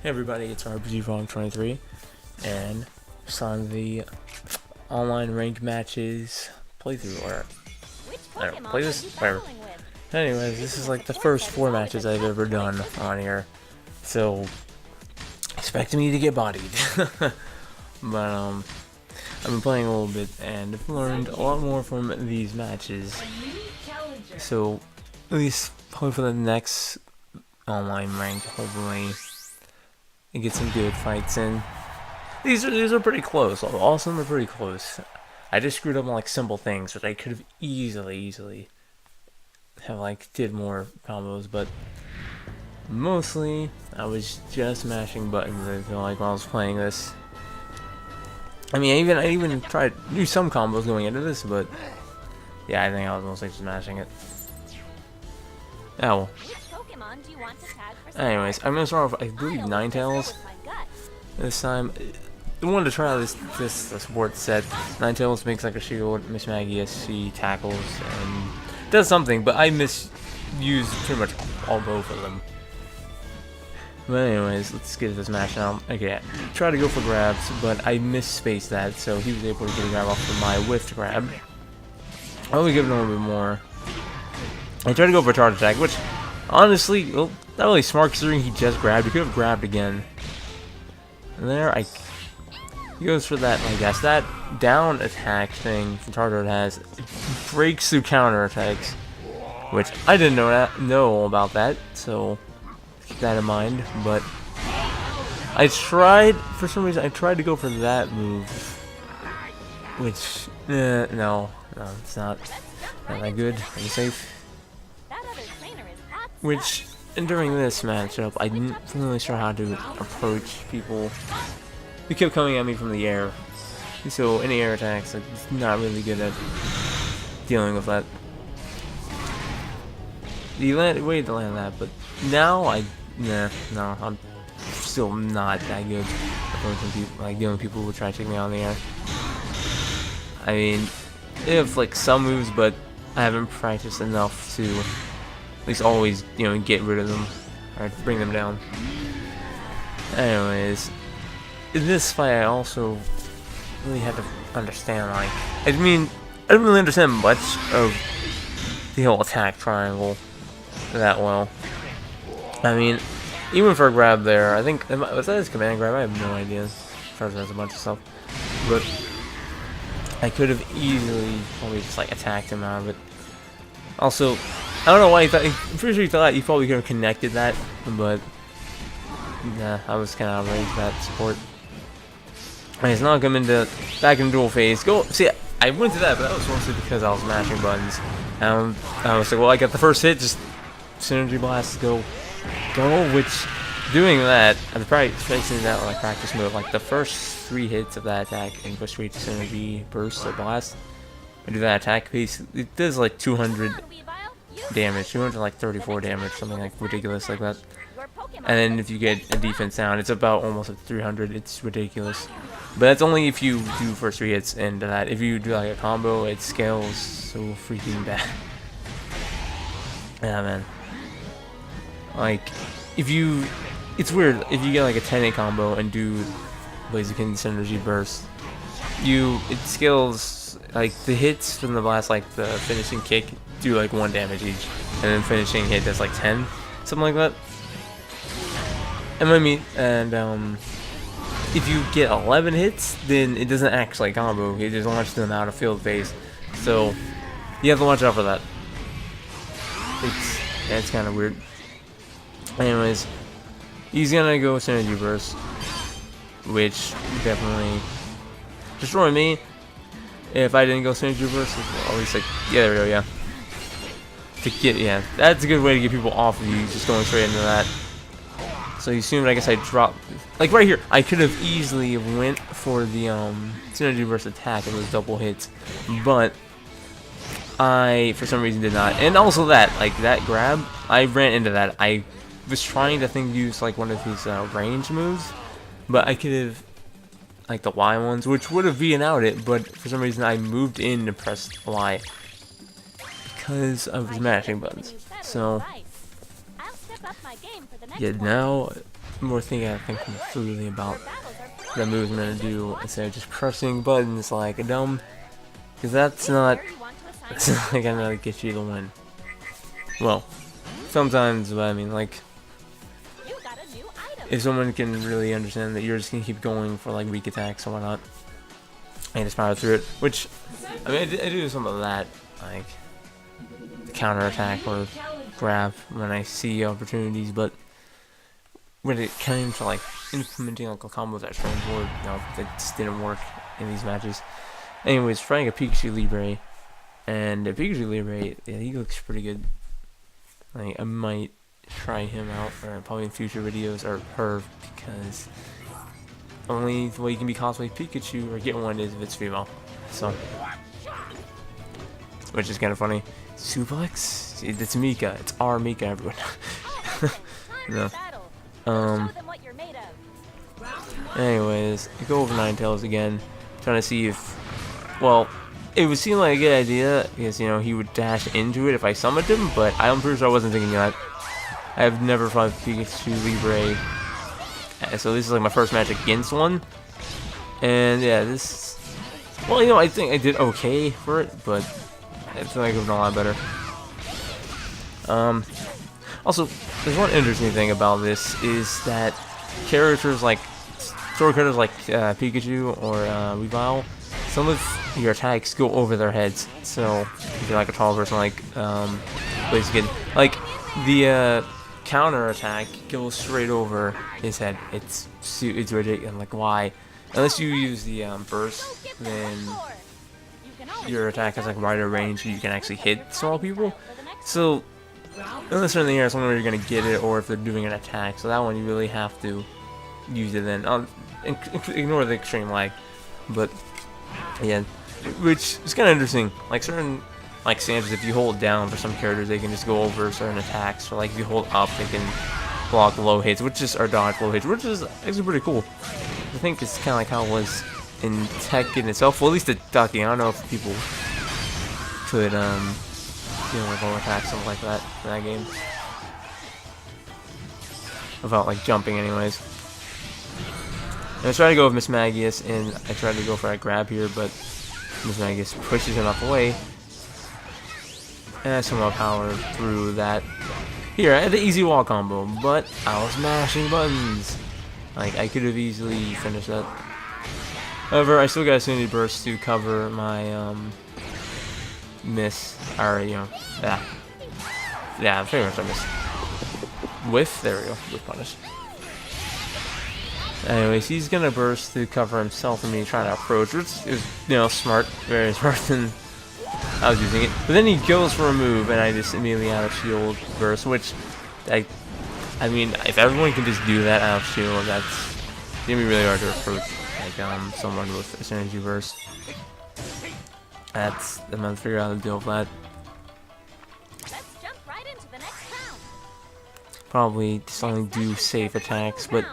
Hey everybody, it's RPG23, and it's on the online ranked matches playthrough, or I don't know, play this, whatever. Anyways, this is like the first 4 matches I've ever done on here, so expect me to get bodied. But I've been playing a little bit and I've learned a lot more from these matches. So at least probably for the next online rank, hopefully and get some good fights in. These are pretty close. All of them are pretty close. I just screwed up on like simple things that I could have easily have like did more combos, but mostly I was just mashing buttons. I feel like while I was playing this. I mean, I even tried to do some combos going into this, but yeah, I think I was mostly just mashing it. Oh. Anyways, I'm gonna start off, I believe, Ninetales this time. I wanted to try out this support set. Ninetales makes like a shield, Miss Maggie SC tackles, and does something, but I misuse pretty much both of them. But anyways, let's get this match now. Okay, try to go for grabs, but I misspaced that, so he was able to get a grab off of my whiffed grab. I'll only give it a little bit more. I tried to go for a charge attack, which honestly, well, not really smart considering he just grabbed. He could have grabbed again. And there, he goes for that, I guess. That down attack thing from Charizard has breaks through counter attacks, which I didn't know about that, so keep that in mind. But for some reason, I tried to go for that move, which, no, it's not that good. Are you safe? Which, and during this matchup, I didn't really sure how to approach people. They kept coming at me from the air, so any air attacks, I'm not really good at dealing with that. You waited to land that, but now no, I'm still not that good approaching people, like dealing with people who try to take me out in the air. I mean, they have like some moves, but I haven't practiced enough to at least always, get rid of them or bring them down. Anyways, in this fight, I also really had to understand, like, I didn't really understand much of the whole attack triangle that well. I mean, even for a grab there, I think, was that his command grab? I have no idea. Charizard has a bunch of stuff, but I could have easily probably just like attacked him out of it. Also, I don't know why he thought. I'm pretty sure he thought he probably could have connected that, but nah, I was kind of outraged at that support. And he's not coming back in dual phase. Go see. I went to that, but that was mostly because I was mashing buttons. I was like, well, I got the first hit, just synergy blast, go. Which doing that, I'm probably facing that like practice mode. Like the first 3 hits of that attack and go straight to synergy burst or blast. I do that attack piece. It does like 200 damage, 234 damage, something like ridiculous like that. And then if you get a defense down, it's about almost at 300. It's ridiculous. But that's only if you do first 3 hits and that. If you do like a combo, it scales so freaking bad. Yeah, man. Like, it's weird if you get like a 10-hit combo and do Blaziken synergy burst. It scales. Like, the hits from the blast, like the finishing kick, do like 1 damage each. And then finishing hit does like 10. Something like that. And if you get 11 hits, then it doesn't actually combo. It just launches them out of field phase. So, you have to watch out for that. It's kind of weird. Anyways, he's gonna go synergy burst, which definitely destroy me. If I didn't go synergy burst, at least like, yeah, there we go, yeah. That's a good way to get people off of you, just going straight into that. So you assumed, I guess I dropped, like right here, I could have easily went for the synergy burst attack and those double hits, but I, for some reason, did not. And also that grab, I ran into that. I was trying to use like one of his range moves, but I could have like the Y ones, which would have beaten out it, but for some reason I moved in to press Y because I was mashing buttons. So yeah, now more thing I think more thoroughly about the moves I'm gonna do instead of just pressing buttons like a dumb, because that's not gonna get you the win. Well, sometimes, but I mean, like, if someone can really understand that you're just gonna keep going for like weak attacks or whatnot, and just power through it, which I mean, I do some of that, like the counter attack or grab when I see opportunities, but when it came to like implementing like a combo that transformed, that just didn't work in these matches. Anyways, trying a Pikachu Libre, and Pikachu Libre, yeah, he looks pretty good. Like, I might try him out, or probably in future videos, or her, because only the way you can be cosplay Pikachu or get one is if it's female. So, which is kind of funny. Suplex? It's Mika. It's our Mika, everyone. No. Anyways, I go over Ninetales again, trying to see if, well, it would seem like a good idea, because, you know, he would dash into it if I summoned him, but I'm pretty sure I wasn't thinking that. I have never fought Pikachu Libre, so this is like my first match against one, and yeah, this, well, you know, I think I did okay for it, but I feel like it was a lot better. Also, there's one interesting thing about this, is that characters like, sword characters like Pikachu or Weavile, some of your attacks go over their heads. So if you're like a tall person like Blaziken, like the counter attack goes straight over his head. It's ridiculous. And like, why? Unless you use the burst, then your attack has like wider range, so you can actually hit small people. So unless they're in the air, it's only where you're gonna get it, or if they're doing an attack. So that one you really have to use it then. Ignore the extreme lag, but yeah, which is kind of interesting. Like certain like standards, if you hold down for some characters, they can just go over certain attacks. Or like if you hold up, they can block low hits, which is or dodge low hits, which is actually pretty cool. I think it's kind of like how it was in Tekken itself. Well, at least the ducking. I don't know if people could like low attacks, something like that in that game. About like jumping, anyways. And I tried to go with Miss Magius, and I tried to go for a grab here, but Miss Magius pushes him out the way. And I somehow powered through that. Here, I had the easy wall combo, but I was mashing buttons. Like, I could have easily finished that. However, I still got a Sanity Burst to cover my, miss. Or, you know, yeah. Yeah, pretty much I missed. Whiff, there we go, with punish. Anyways, he's gonna burst to cover himself from me trying to approach, which is, you know, smart, very smart than I was using it. But then he goes for a move, and I just immediately out of shield burst, which, I mean, if everyone can just do that out of shield, that's gonna be really hard to approach, like, someone with a synergy burst. I'm gonna figure out how to deal with that. Let's jump right into the next round. Probably just only do safe attacks, but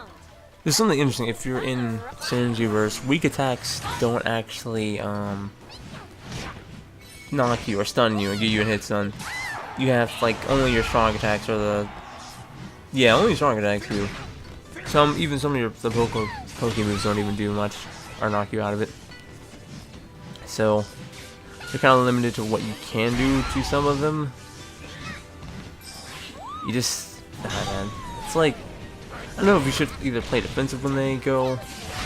there's something interesting. If you're in Synergy Burst, weak attacks don't actually knock you or stun you and give you a hit stun. You have like only your strong attacks or only strong attacks do. Even some of your Poke moves don't even do much or knock you out of it. So you're kind of limited to what you can do to some of them. You just, man, it's like, I don't know if you should either play defensive when they go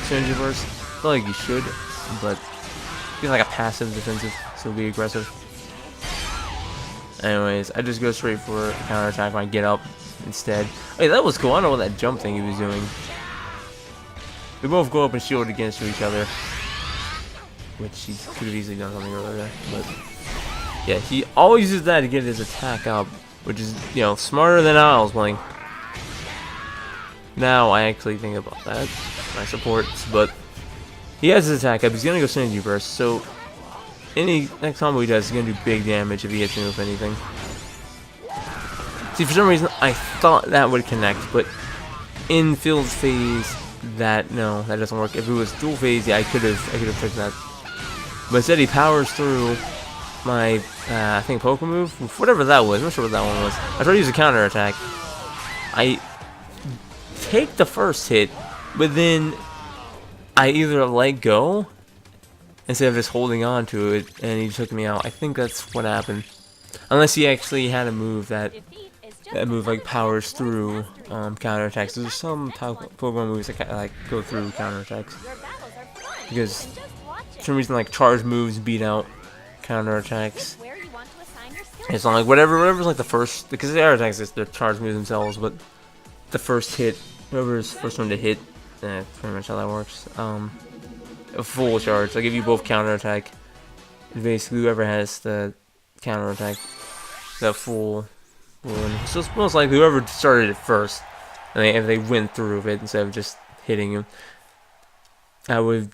Synergy Burst. I feel like you should, but be like a passive defensive, so be aggressive. Anyways, I just go straight for a counter attack when I get up instead. Hey, that was cool. I don't know what that jump thing he was doing. We both go up and shield against each other, which he could have easily done something earlier. But yeah, he always uses that to get his attack up, which is, you know, smarter than I was playing. Now I actually think about that, my supports, but he has his attack up. He's gonna go Synergy Burst, so any next combo he does is gonna do big damage if he hits me with anything. See, for some reason I thought that would connect, but in field phase, that doesn't work. If it was dual phase, yeah, I could have tricked that. But instead he powers through my I think Pokken move, whatever that was. I'm not sure what that one was. I tried to use a counter attack. take the first hit, but then I either let go instead of just holding on to it, and he took me out. I think that's what happened. Unless he actually had a move that like powers through counterattacks. There's some Pokemon moves that like go through counterattacks. Because for some reason like charge moves beat out counterattacks. It's not like whatever's like the first, because the air attacks is the charge moves themselves, but the first hit, whoever's first one to hit, pretty much how that works. A full charge, like if you both counterattack, basically whoever has the counterattack, that full one. So it's most likely whoever started it first, and if they went through with it instead of just hitting him. I would,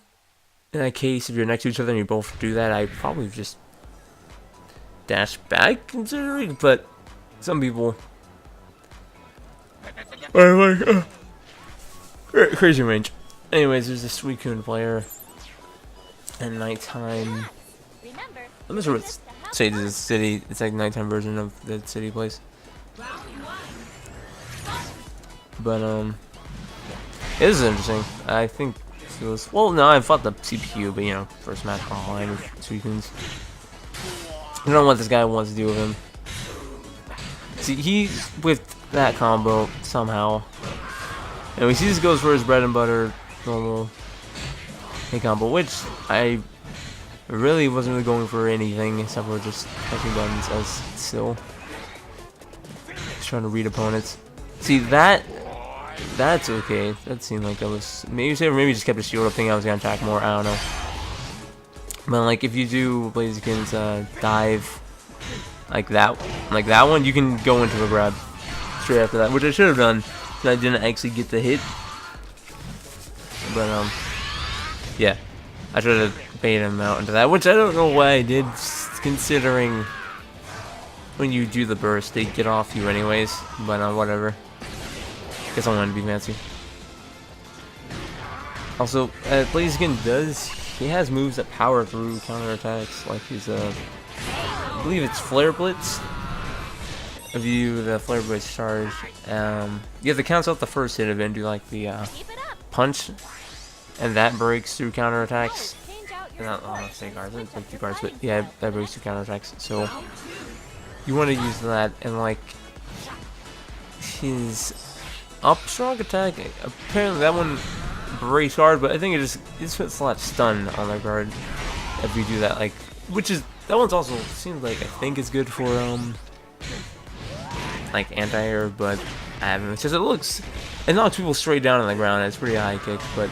in that case, if you're next to each other and you both do that, I'd probably just dash back, considering, but some people are like, crazy range. Anyways, there's this Suicune player at nighttime. I'm not sure what stage is city. It's like nighttime version of the city place. But it is interesting. I think it was, well, no, I fought the CPU, but you know, first match online with Suicunes. I don't know what this guy wants to do with him. See, he's with that combo somehow. And we see this goes for his bread and butter normal hit combo, which I really wasn't really going for anything except for just touching buttons as still. Just trying to read opponents. See, that's okay. That seemed like that was maybe just kept a shield up thinking I was gonna attack more, I don't know. But like if you do Blaziken's dive like that one, you can go into a grab straight after that, which I should have done, but I didn't actually get the hit. But yeah, I should have baited him out into that, which I don't know why I did, considering when you do the burst, they get off you anyways. But whatever. Guess I wanted to be fancy. Also, Blaziken he has moves that power through counterattacks, like his I believe it's Flare Blitz. If you the Flare Blitz charge, you have to cancel out the first hit of it and do like the punch, and that breaks through counterattacks. Not say guards, it's like 2 guards, but yeah, that breaks through counterattacks. So you want to use that, and like his up strong attack, apparently that one breaks guard, but I think it puts a lot of stun on their guard if you do that, like, which is, that one's also seems like I think it's good for like anti-air, but I haven't, because it knocks people straight down on the ground. It's pretty high kick, but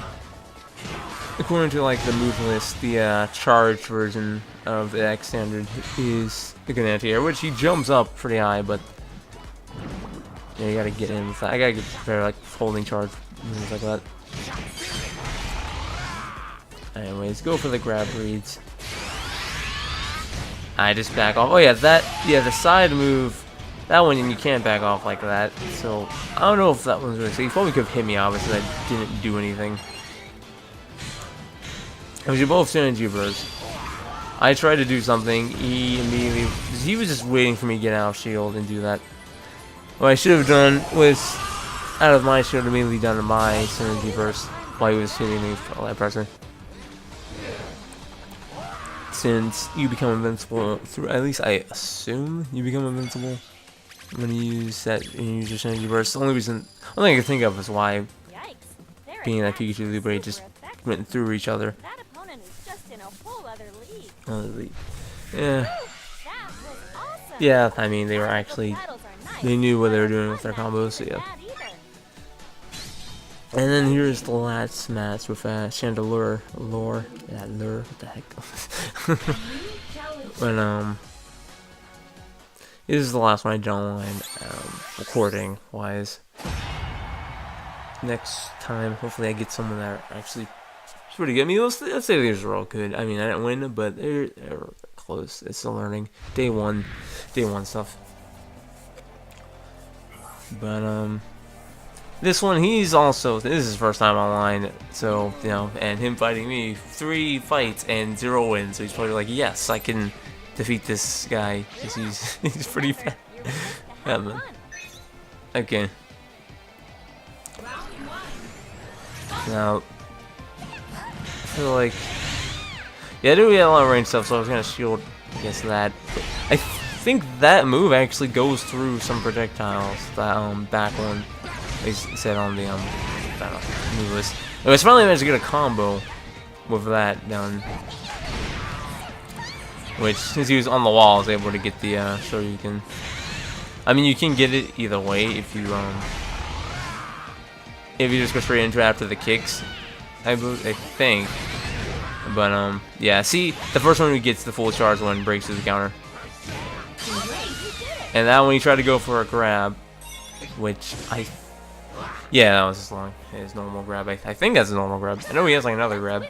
according to like the move list, the charged version of the X standard is a good anti-air, which he jumps up pretty high, but yeah, you gotta get in with that. I gotta get better like holding charge moves like that. Anyways, go for the grab reads. I just back off. Oh yeah, the side move, that one you can't back off like that. So I don't know if that one's really safe. He probably could have hit me, obviously I didn't do anything. Because you both synergy burst. I tried to do something, he was just waiting for me to get out of shield and do that. What I should have done was, out of my shield, immediately done my synergy burst while he was hitting me for all that pressure. Since you become invincible through, at least I assume you become invincible when you use your synergy burst. The only thing I can think of is why, being that Pikachu Libre just went through each other. Yeah. Yeah, I mean, they knew what they were doing with their combos, so yeah. And then here's the last match with Chandelure. Lure. Yeah, Lure. What the heck? But, this is the last one I don't mind, recording wise. Next time, hopefully I get someone that actually is pretty good. I mean, let's say these are all good. I mean, I didn't win, but they're close. It's still learning. Day one stuff. But, this one, this is his first time online, so, you know, and him fighting me, 3 fights and 0 wins, so he's probably like, yes, I can defeat this guy, because he's pretty fat. Okay. Now, I feel like, yeah, I do get a lot of range stuff, so I was gonna shield against that. But I think that move actually goes through some projectiles. That back one they said on the move list. Anyways, finally managed to get a combo with that done. Which, since he was on the wall, I was able to get the Shoryuken. I mean, you can get it either way if you just go straight into it after the kicks. I think. But yeah. See, the first one who gets the full charge one breaks through the counter. And that one he tried to go for a grab, which yeah, that was just long. His normal grab. I think that's a normal grab. I know he has like another grab.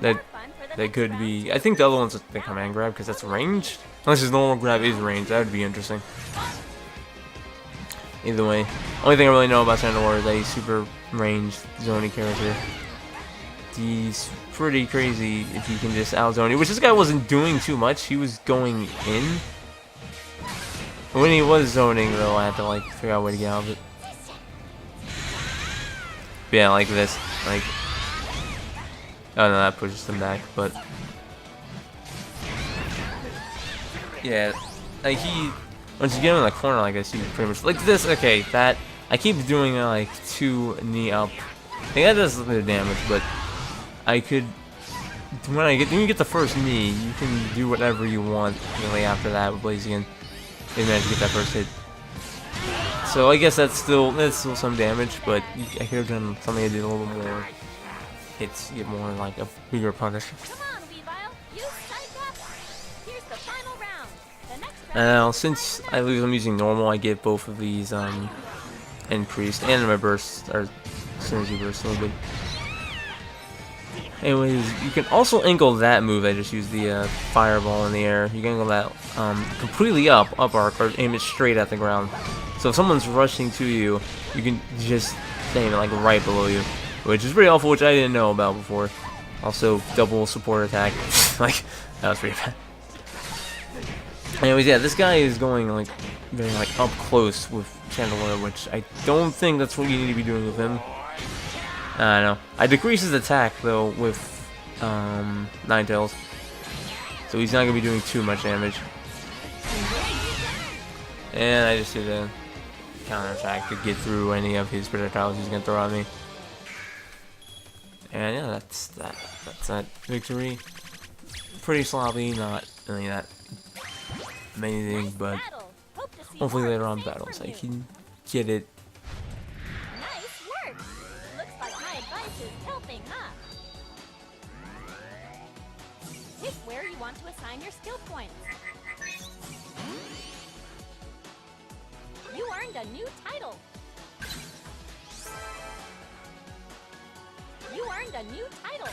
That could be. I think the other one's the command grab because that's ranged. Unless his normal grab is ranged, that would be interesting. Either way, only thing I really know about Sandalwood is that he's super ranged zoning character. He's pretty crazy if you can just out zone you, which this guy wasn't doing too much. He was going in. When he was zoning though, I had to like figure out a way to get out of it. But yeah, like this, like. Oh no, that pushes him back, but yeah, like once you get him in the corner like this, you pretty much like this. Okay, that I keep doing like 2 knee up. I think that does a bit of damage, but I could when you get the first knee, you can do whatever you want really after that with Blaziken. They managed to get that first hit, so I guess that's still some damage, but I could have done something that did a little more. Hits get more like a bigger punish. Come on, Weavile. Use side grab. Here's the final round. The next round. Now, since I'm using normal, I get both of these increased, and my burst or synergy burst a little bit. Anyways, you can also angle that move. I just used the fireball in the air. You can angle that completely up arc, or aim it straight at the ground. So if someone's rushing to you, you can just aim it like right below you. Which is pretty awful, which I didn't know about before. Also, double support attack. Like, that was pretty bad. Anyways, yeah, this guy is going like very like up close with Chandelier, which I don't think that's what you need to be doing with him. I don't know. I decrease his attack though with Ninetales, so he's not gonna be doing too much damage. And I just did a counter attack to get through any of his projectiles he's gonna throw at me. And yeah, that's that victory. Pretty sloppy, not really that amazing, but hopefully later on battles I can get it. Nice work. Looks like my advice is helping, huh? Pick where you want to assign your skill points. You earned a new title. You earned a new title.